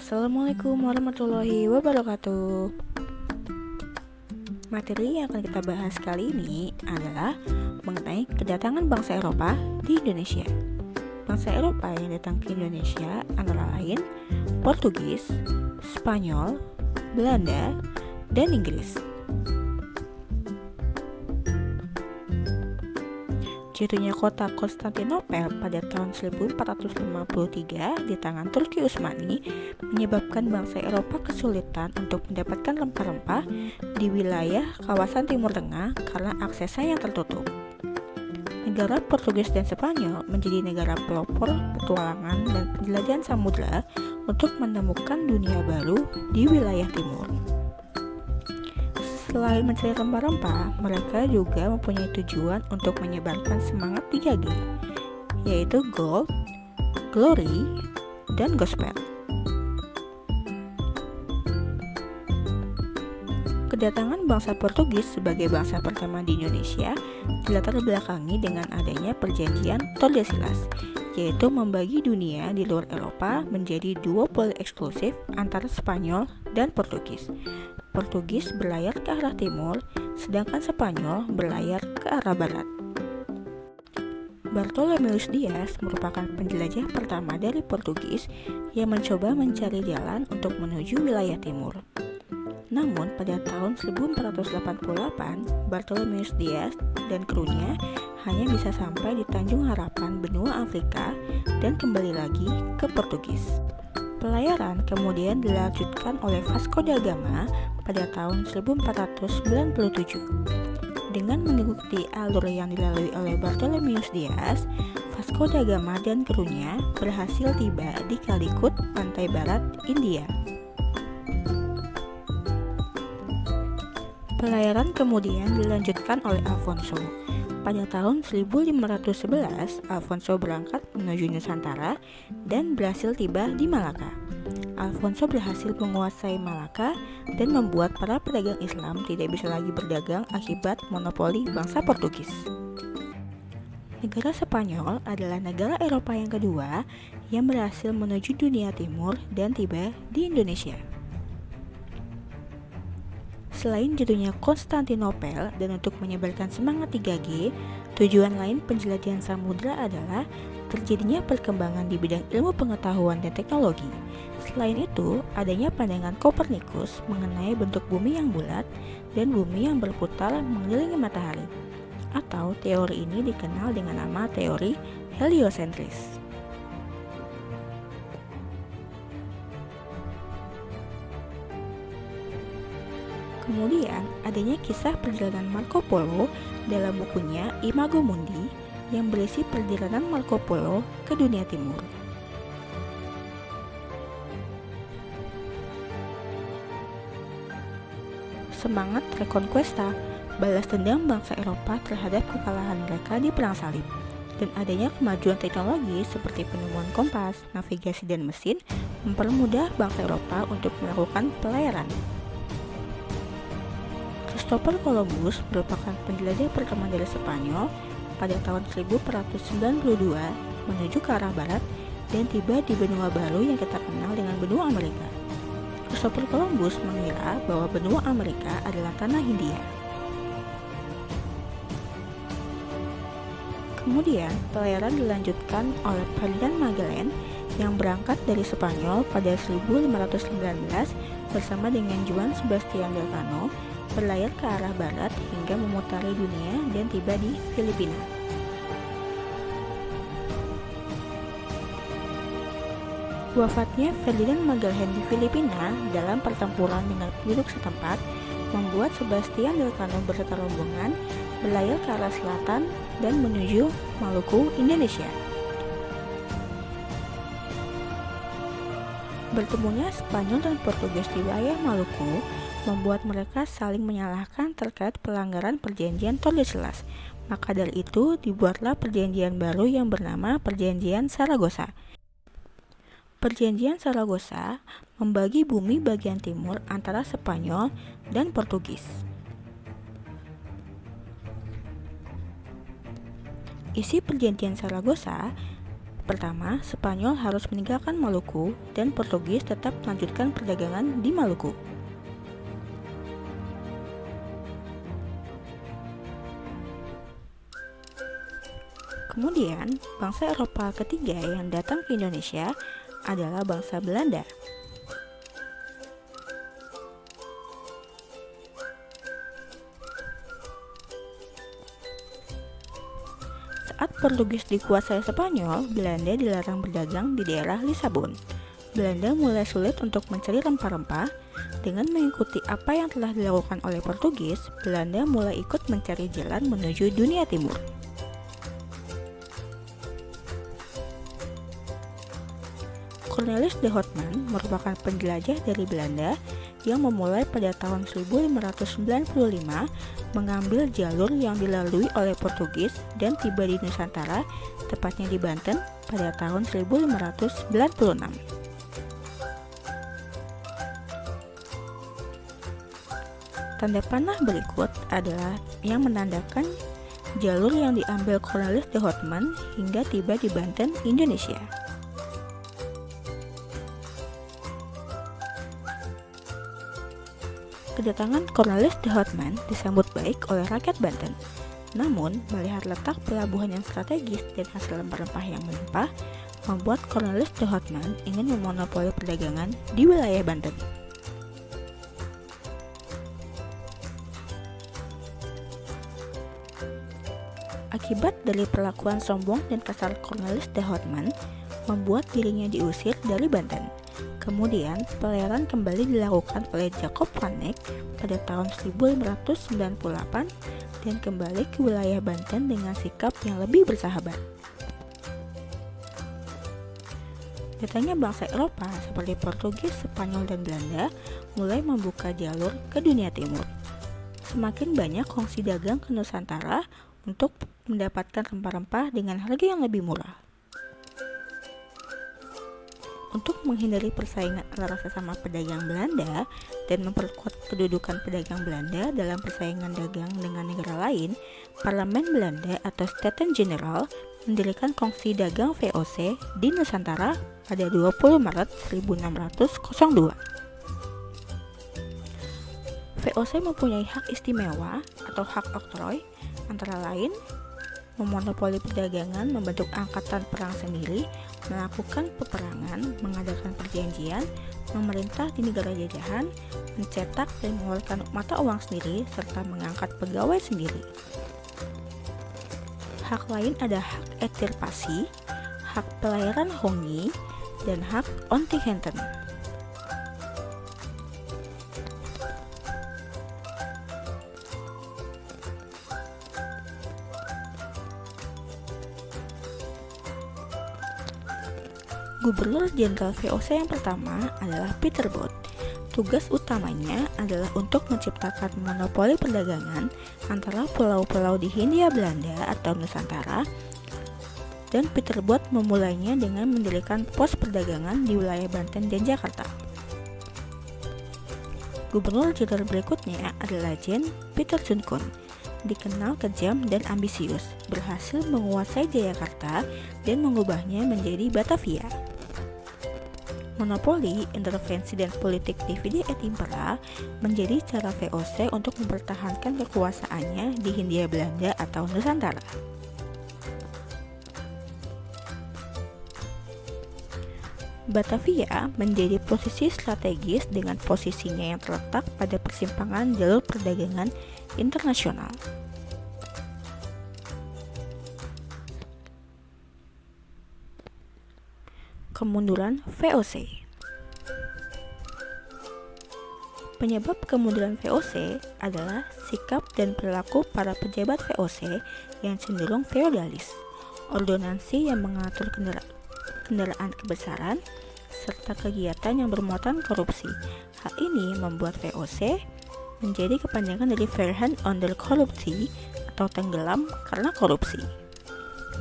Assalamualaikum warahmatullahi wabarakatuh. Materi yang akan kita bahas kali ini adalah mengenai kedatangan bangsa Eropa di Indonesia. Bangsa Eropa yang datang ke Indonesia antara lain Portugis, Spanyol, Belanda, dan Inggris. Jatuhnya kota Konstantinopel pada tahun 1453 di tangan Turki Utsmani menyebabkan bangsa Eropa kesulitan untuk mendapatkan rempah-rempah di wilayah kawasan Timur Tengah karena aksesnya yang tertutup. Negara Portugis dan Spanyol menjadi negara pelopor petualangan dan penjelajahan samudra untuk menemukan dunia baru di wilayah timur. Selain mencari rempah-rempah, mereka juga mempunyai tujuan untuk menyebarkan semangat 3G, yaitu Gold, Glory, dan Gospel. Kedatangan bangsa Portugis sebagai bangsa pertama di Indonesia dilatar belakangi dengan adanya perjanjian Tordesillas, yaitu membagi dunia di luar Eropa menjadi duopoli eksklusif antara Spanyol dan Portugis. Portugis berlayar ke arah timur, sedangkan Spanyol berlayar ke arah barat. Bartolomeus Dias merupakan penjelajah pertama dari Portugis yang mencoba mencari jalan untuk menuju wilayah timur. Namun pada tahun 1488, Bartolomeus Dias dan krunya hanya bisa sampai di Tanjung Harapan, benua Afrika, dan kembali lagi ke Portugis. Pelayaran kemudian dilanjutkan oleh Vasco da Gama pada tahun 1497. Dengan mengikuti alur yang dilalui oleh Bartolomeus Dias, Vasco da Gama dan krunya berhasil tiba di Calicut, pantai barat India. Pelayaran kemudian dilanjutkan oleh Alfonso. Pada tahun 1511, Alfonso berangkat menuju Nusantara dan berhasil tiba di Malaka. Alfonso berhasil menguasai Malaka dan membuat para pedagang Islam tidak bisa lagi berdagang akibat monopoli bangsa Portugis. Negara Spanyol adalah negara Eropa yang kedua yang berhasil menuju dunia timur dan tiba di Indonesia. Selain jatuhnya Konstantinopel dan untuk menyebarkan semangat 3G, tujuan lain penjelajahan samudra adalah terjadinya perkembangan di bidang ilmu pengetahuan dan teknologi. Selain itu, adanya pandangan Kopernikus mengenai bentuk bumi yang bulat dan bumi yang berputar mengelilingi matahari. Atau teori ini dikenal dengan nama teori heliosentris. Kemudian, adanya kisah perjalanan Marco Polo dalam bukunya Imago Mundi yang berisi perjalanan Marco Polo ke dunia timur. Semangat Reconquista, balas dendam bangsa Eropa terhadap kekalahan mereka di Perang Salib, dan adanya kemajuan teknologi seperti penemuan kompas, navigasi, dan mesin mempermudah bangsa Eropa untuk melakukan pelayaran. Christopher Columbus merupakan penjelajah pertama dari Spanyol pada tahun 1492 menuju ke arah barat dan tiba di benua baru yang kita kenal dengan benua Amerika. Christopher Columbus mengira bahwa benua Amerika adalah tanah Hindia. Kemudian, pelayaran dilanjutkan oleh Ferdinand Magellan yang berangkat dari Spanyol pada 1519 bersama dengan Juan Sebastian Elcano berlayar ke arah barat hingga memutari dunia dan tiba di Filipina. Wafatnya Ferdinand Magellan di Filipina dalam pertempuran dengan penduduk setempat membuat Sebastian Elcano beserta rombongan berlayar ke arah selatan dan menuju Maluku, Indonesia. Bertemunya Spanyol dan Portugis di wilayah Maluku membuat mereka saling menyalahkan terkait pelanggaran perjanjian Tordesillas. Maka dari itu dibuatlah perjanjian baru yang bernama Perjanjian Saragossa. Perjanjian Saragossa membagi bumi bagian timur antara Spanyol dan Portugis. Isi perjanjian Saragossa Pertama, Spanyol harus meninggalkan Maluku dan Portugis tetap melanjutkan perdagangan di Maluku. Kemudian, bangsa Eropa ketiga yang datang ke Indonesia adalah bangsa Belanda. Saat Portugis dikuasai Spanyol, Belanda dilarang berdagang di daerah Lisabon. Belanda mulai sulit untuk mencari rempah-rempah. Dengan mengikuti apa yang telah dilakukan oleh Portugis, Belanda mulai ikut mencari jalan menuju dunia timur. Cornelis de Houtman merupakan penjelajah dari Belanda yang memulai pada tahun 1595 mengambil jalur yang dilalui oleh Portugis dan tiba di Nusantara, tepatnya di Banten, pada tahun 1596. Tanda panah berikut adalah yang menandakan jalur yang diambil Cornelis de Houtman hingga tiba di Banten, Indonesia. Kedatangan Cornelis de Houtman disambut baik oleh rakyat Banten. Namun, melihat letak pelabuhan yang strategis dan hasil rempah-rempah yang melimpah, membuat Cornelis de Houtman ingin memonopoli perdagangan di wilayah Banten. Akibat dari perlakuan sombong dan kasar Cornelis de Houtman, membuat dirinya diusir dari Banten. Kemudian, pelayaran kembali dilakukan oleh Jacob van Eyck pada tahun 1598 dan kembali ke wilayah Banten dengan sikap yang lebih bersahabat. Datangnya bangsa Eropa seperti Portugis, Spanyol, dan Belanda mulai membuka jalur ke dunia timur. Semakin banyak kongsi dagang ke Nusantara untuk mendapatkan rempah-rempah dengan harga yang lebih murah. Untuk menghindari persaingan antara sesama pedagang Belanda dan memperkuat kedudukan pedagang Belanda dalam persaingan dagang dengan negara lain, Parlemen Belanda atau Staten-Generaal mendirikan Kongsi Dagang VOC di Nusantara pada 20 Maret 1602. VOC mempunyai hak istimewa atau hak oktroi, antara lain memonopoli perdagangan, membentuk angkatan perang sendiri, melakukan peperangan, mengadakan perjanjian, memerintah di negara jajahan, mencetak dan mengeluarkan mata uang sendiri, serta mengangkat pegawai sendiri. Hak lain ada hak ekstirpasi, hak pelayaran hongi, dan hak ontigheten. Gubernur Jenderal VOC yang pertama adalah Pieter Both. Tugas utamanya adalah untuk menciptakan monopoli perdagangan antara pulau-pulau di Hindia Belanda atau Nusantara, dan Pieter Both memulainya dengan mendirikan pos perdagangan di wilayah Banten dan Jakarta. Gubernur Jenderal berikutnya adalah Jan Pieter Zoon. Dikenal kejam dan ambisius, berhasil menguasai Jayakarta dan mengubahnya menjadi Batavia. Monopoli, intervensi, dan politik divide et impera menjadi cara VOC untuk mempertahankan kekuasaannya di Hindia Belanda atau Nusantara. Batavia menjadi posisi strategis dengan posisinya yang terletak pada persimpangan jalur perdagangan internasional. Kemunduran VOC. Penyebab kemunduran VOC adalah sikap dan perilaku para pejabat VOC yang cenderung feodalis, ordonansi yang mengatur kendaraan kebesaran, serta kegiatan yang bermuatan korupsi. Hal ini membuat VOC menjadi kepanjangan dari Verhand onder Corruptie atau tenggelam karena korupsi.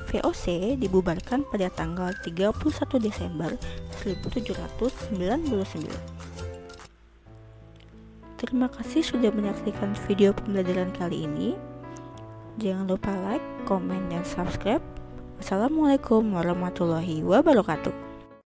VOC dibubarkan pada tanggal 31 Desember 1799. Terima kasih sudah menyaksikan video pembelajaran kali ini. Jangan lupa like, komen, dan subscribe Wassalamualaikum warahmatullahi wabarakatuh.